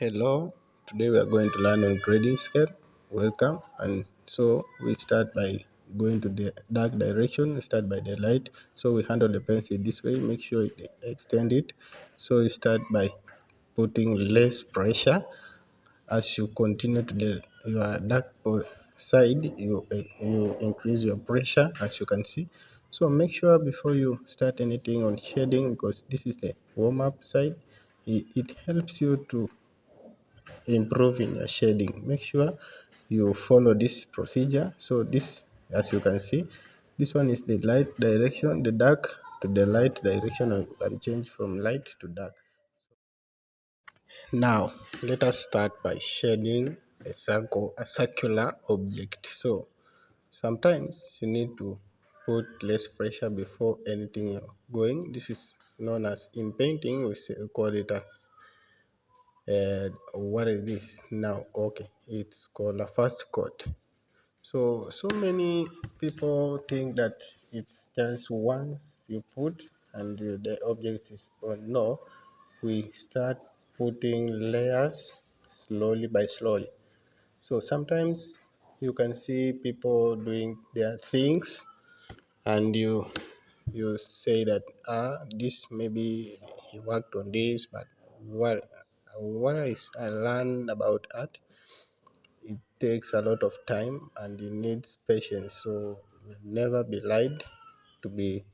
Hello, today we are going to learn on grading scale. Welcome. And so we start by going to the dark direction, we start by the light. So we handle the pencil this way, make sure it extend it. So we start by putting less pressure. As you continue to your dark side, you increase your pressure, as you can see. So make sure before you start anything on shading, because this is the warm-up side, it helps you to improve in your shading. Make sure you follow this procedure. So this, as you can see, this one is the light direction, the dark to the light direction, and you can change from light to dark. Now let us start by shading a circular object. So sometimes you need to put less pressure before anything you're going. This is known as, in painting we call it as what is this now? Okay, it's called a first coat. So many people think that it's just once you put and the object is on. No, we start putting layers slowly by slowly. So sometimes you can see people doing their things, and you say that this maybe he worked on this, but what I learned about art, it takes a lot of time and it needs patience. So never be lied to be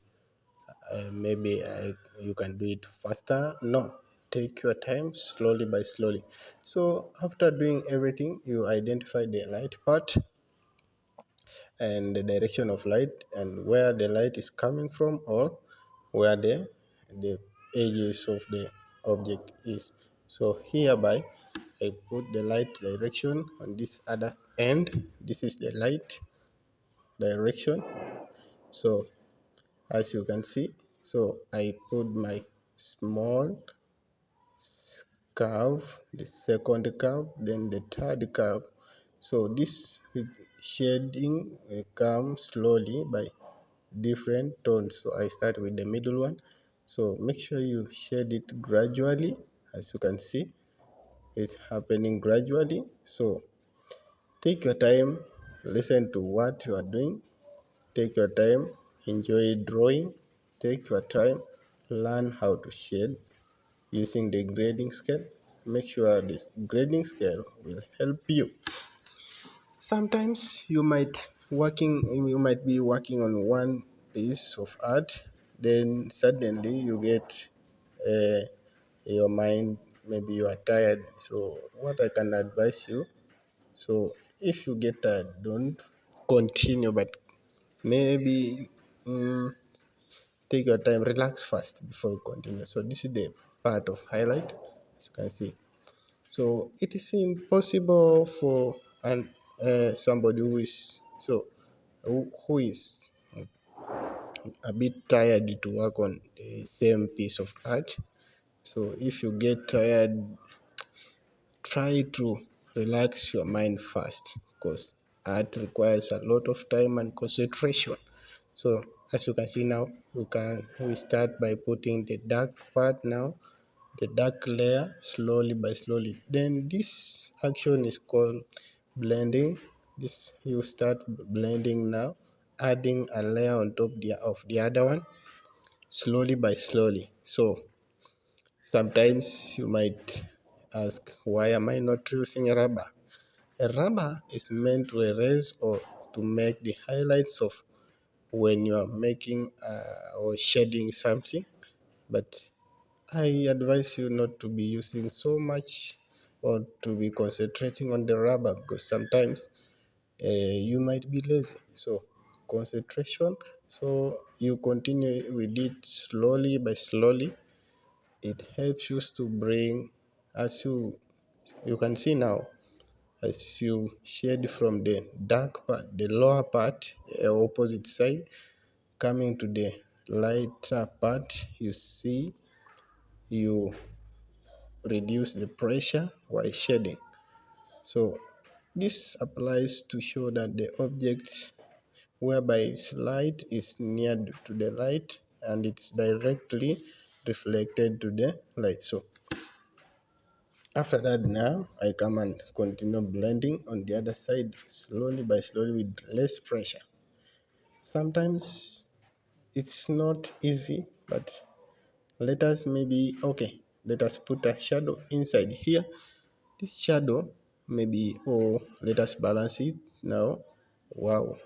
you can do it faster. No, take your time, slowly by slowly. So after doing everything, you identify the light part and the direction of light and where the light is coming from, or where the edges of the object is. So hereby I put the light direction on this other end. This is the light direction. So as you can see, so I put my small curve, the second curve, then the third curve. So this shading will come slowly by different tones. So I start with the middle one. So make sure you shade it gradually. As you can see, it's happening gradually. So take your time, listen to what you are doing. Take your time, enjoy drawing. Take your time, learn how to shade using the grading scale. Make sure this grading scale will help you. Sometimes you might be working on one piece of art, then suddenly you get your mind, maybe you are tired. So what I can advise you, so if you get tired, don't continue, but maybe take your time, relax first before you continue. So this is the part of highlight, as you can see. So it is impossible for somebody who is a bit tired to work on the same piece of art. So if you get tired, try to relax your mind first, because art requires a lot of time and concentration. So as you can see now, we start by putting the dark part now, the dark layer, slowly by slowly. Then this action is called blending. This, you start blending now, adding a layer on top of the other one, slowly by slowly. So sometimes you might ask, why am I not using a rubber? A rubber is meant to erase or to make the highlights of when you are making or shading something. But I advise you not to be using so much or to be concentrating on the rubber, because sometimes you might be lazy. So concentration. So you continue with it slowly by slowly. It helps you to bring, as you can see now, as you shade from the dark part, the lower part, opposite side, coming to the lighter part, you see you reduce the pressure while shading. So this applies to show that the object whereby its light is near to the light and it's directly reflected to the light. So After that, now I come and continue blending on the other side slowly by slowly with less pressure. Sometimes it's not easy, but let us maybe, okay, let us put a shadow inside here. This shadow maybe, or let us balance it now. Wow,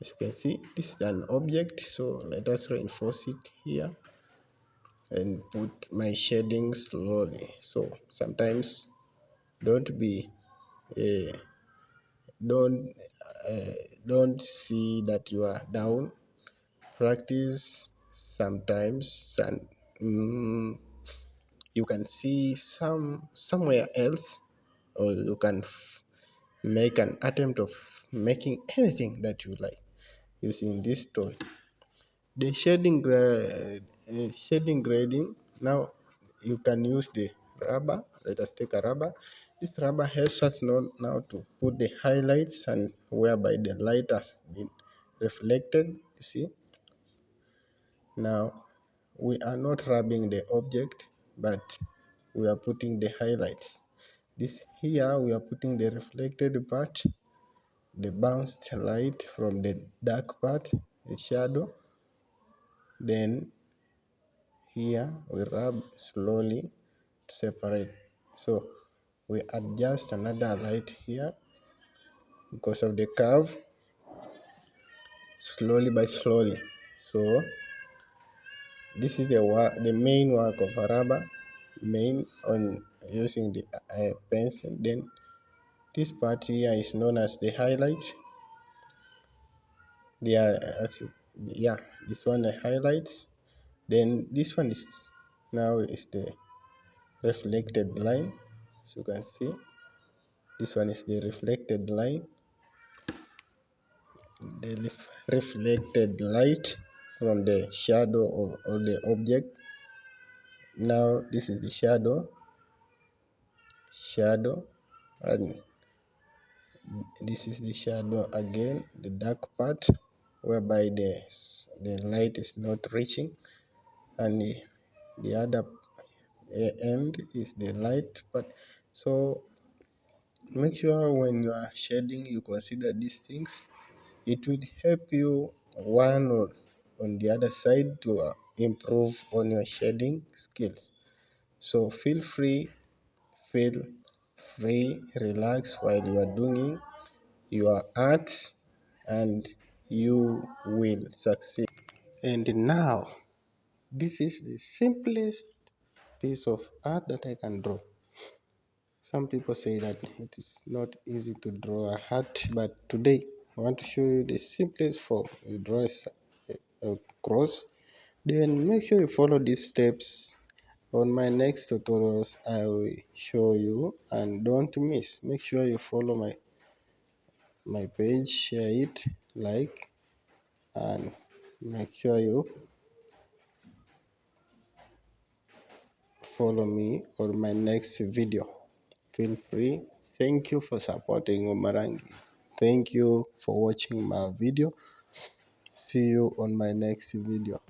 as you can see, this is an object, so let us reinforce it here and put my shading slowly. So sometimes don't be uh, don't uh, don't see that you are down. Practice sometimes, and you can see somewhere else, or you can make an attempt of making anything that you like using this tool. The shading grading, now you can use the rubber. Let us take a rubber. This rubber helps us now to put the highlights and whereby the light has been reflected. You see, now we are not rubbing the object, but we are putting the highlights. This here we are putting the reflected part, the bounced light from the dark part, the shadow. Then here we rub slowly to separate. So we adjust another light here because of the curve, slowly by slowly. So this is the main work of a rubber, main on using the pencil. Then this part here is known as the highlight. They are as yeah, this one the highlights. Then this one is now is the reflected line. As you can see, this one is the reflected line, the reflected light from the shadow of the object. Now this is the shadow, and this is the shadow again, the dark part, whereby the light is not reaching, and the other end is the light. But so make sure when you are shading you consider these things. It will help you one or on the other side to improve on your shading skills. So feel free, relax while you are doing your arts, and you will succeed. And now, this is the simplest piece of art that I can draw. Some people say that it is not easy to draw a heart, but today I want to show you the simplest form. You draw a cross, then make sure you follow these steps. On my next tutorials, I will show you, and don't miss. Make sure you follow my page, share it, like, and make sure you follow me on my next video. Feel free. Thank you for supporting Umarangi. Thank you for watching my video. See you on my next video.